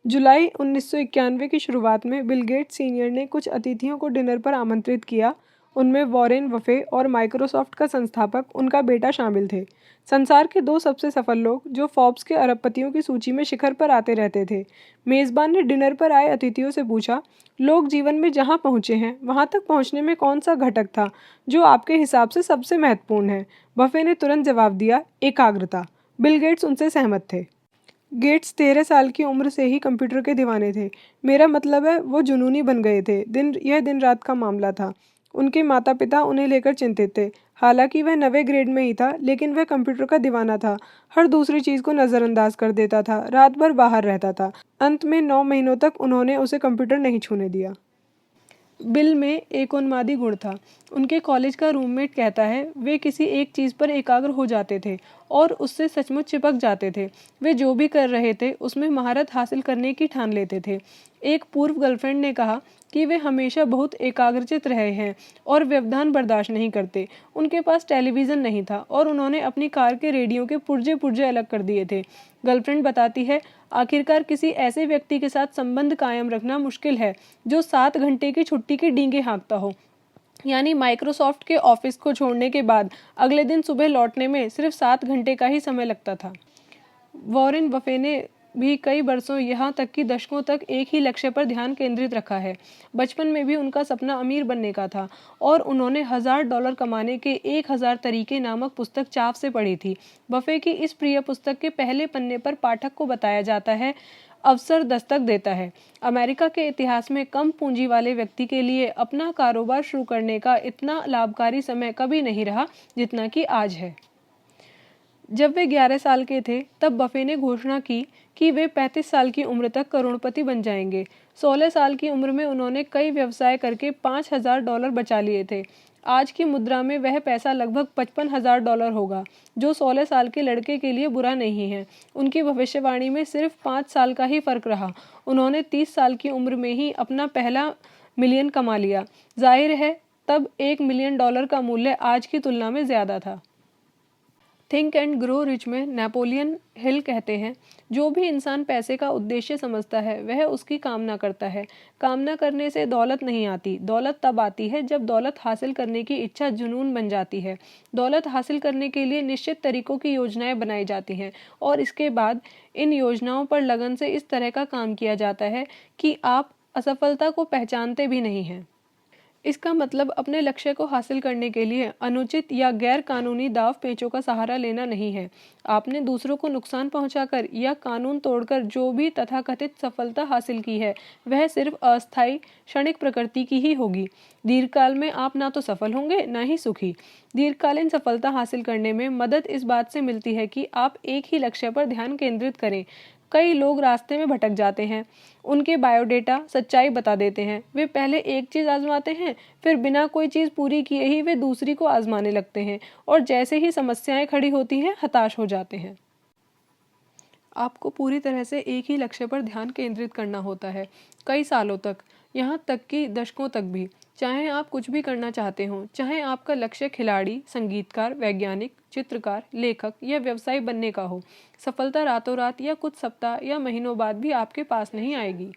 जुलाई 1991 की शुरुआत में बिल गेट्स सीनियर ने कुछ अतिथियों को डिनर पर आमंत्रित किया। उनमें वॉरेन बफे और माइक्रोसॉफ्ट का संस्थापक उनका बेटा शामिल थे। संसार के दो सबसे सफल लोग जो फोर्ब्स के अरबपतियों की सूची में शिखर पर आते रहते थे। मेजबान ने डिनर पर आए अतिथियों से पूछा, लोग जीवन में जहाँ पहुँचे हैं वहाँ तक पहुँचने में कौन सा घटक था जो आपके हिसाब से सबसे महत्वपूर्ण है। बफे ने तुरंत जवाब दिया, एकाग्रता। बिल गेट्स उनसे सहमत थे। गेट्स 13 साल की उम्र से ही कंप्यूटर के दीवाने थे। मेरा मतलब है वो जुनूनी बन गए थे। यह दिन रात का मामला था। उनके माता पिता उन्हें लेकर चिंतित थे। हालांकि वह 9वें ग्रेड में ही था, लेकिन वह कंप्यूटर का दीवाना था। हर दूसरी चीज़ को नज़रअंदाज कर देता था, रात भर बाहर रहता था। अंत में 9 महीनों तक उन्होंने उसे कंप्यूटर नहीं छूने दिया। बिल में एक उन्मादी गुण था। उनके कॉलेज का रूममेट कहता है, वे किसी एक चीज़ पर एकाग्र हो जाते थे और उससे सचमुच चिपक जाते थे। वे जो भी कर रहे थे उसमें महारत हासिल करने की ठान लेते थे। एक पूर्व गर्लफ्रेंड ने कहा कि वे हमेशा बहुत एकाग्रचित रहे हैं और व्यवधान बर्दाश्त नहीं करते। उनके पास टेलीविज़न नहीं था और उन्होंने अपनी कार के रेडियो के पुर्जे पुर्जे अलग कर दिए थे। गर्लफ्रेंड बताती है, आखिरकार किसी ऐसे व्यक्ति के साथ संबंध कायम रखना मुश्किल है जो 7 घंटे की छुट्टी की डींगे हाँकता हो। यानी माइक्रोसॉफ्ट के ऑफिस को छोड़ने के बाद अगले दिन सुबह लौटने में सिर्फ 7 घंटे का ही समय लगता था। वॉरेन बफे ने भी कई वर्षों यहाँ तक कि दशकों तक एक ही लक्ष्य पर ध्यान केंद्रित रखा है। बचपन में भी उनका सपना अमीर बनने का था और उन्होंने $1000 कमाने के 1000 तरीके नामक पुस्तक चाव से पढ़ी थी। बफे की इस प्रिय पुस्तक के पहले पन्ने पर पाठक को बताया जाता है, अवसर दस्तक देता है। अमेरिका के इतिहास में कम पूंजी वाले व्यक्ति के लिए अपना कारोबार शुरू करने का इतना लाभकारी समय कभी नहीं रहा जितना कि आज है। जब वे 11 साल के थे तब बफे ने घोषणा की कि वे 35 साल की उम्र तक करोड़पति बन जाएंगे। 16 साल की उम्र में उन्होंने कई व्यवसाय करके $5000 बचा लिए थे। आज की मुद्रा में वह पैसा लगभग $55,000 होगा, जो 16 साल के लड़के के लिए बुरा नहीं है। उनकी भविष्यवाणी में सिर्फ 5 साल का ही फर्क रहा। उन्होंने 30 साल की उम्र में ही अपना पहला मिलियन कमा लिया। जाहिर है तब $1 मिलियन का मूल्य आज की तुलना में ज़्यादा था। थिंक एंड ग्रो रिच में नेपोलियन हिल कहते हैं, जो भी इंसान पैसे का उद्देश्य समझता है वह उसकी कामना करता है। कामना करने से दौलत नहीं आती। दौलत तब आती है जब दौलत हासिल करने की इच्छा जुनून बन जाती है। दौलत हासिल करने के लिए निश्चित तरीकों की योजनाएं बनाई जाती हैं और इसके बाद इन योजनाओं पर लगन से इस तरह का काम किया जाता है कि आप असफलता को पहचानते भी नहीं हैं। इसका मतलब अपने लक्ष्य को हासिल करने के लिए अनुचित या गैर कानूनी दाव पेचों का सहारा लेना नहीं है। आपने दूसरों को नुकसान पहुंचाकर या कानून तोड़कर जो भी तथाकथित सफलता हासिल की है वह सिर्फ अस्थायी क्षणिक प्रकृति की ही होगी। दीर्घकाल में आप ना तो सफल होंगे ना ही सुखी। दीर्घकालीन सफलता हासिल करने में मदद इस बात से मिलती है कि आप एक ही लक्ष्य पर ध्यान केंद्रित करें। कई लोग रास्ते में भटक जाते हैं। उनके बायोडेटा सच्चाई बता देते हैं। वे पहले एक चीज़ आजमाते हैं, फिर बिना कोई चीज़ पूरी किए ही वे दूसरी को आजमाने लगते हैं और जैसे ही समस्याएं खड़ी होती हैं हताश हो जाते हैं। आपको पूरी तरह से एक ही लक्ष्य पर ध्यान केंद्रित करना होता है, कई सालों तक, यहाँ तक कि दशकों तक भी। चाहे आप कुछ भी करना चाहते हों, चाहे आपका लक्ष्य खिलाड़ी, संगीतकार, वैज्ञानिक, चित्रकार, लेखक या व्यवसायी बनने का हो, सफलता रातों रात या कुछ सप्ताह या महीनों बाद भी आपके पास नहीं आएगी।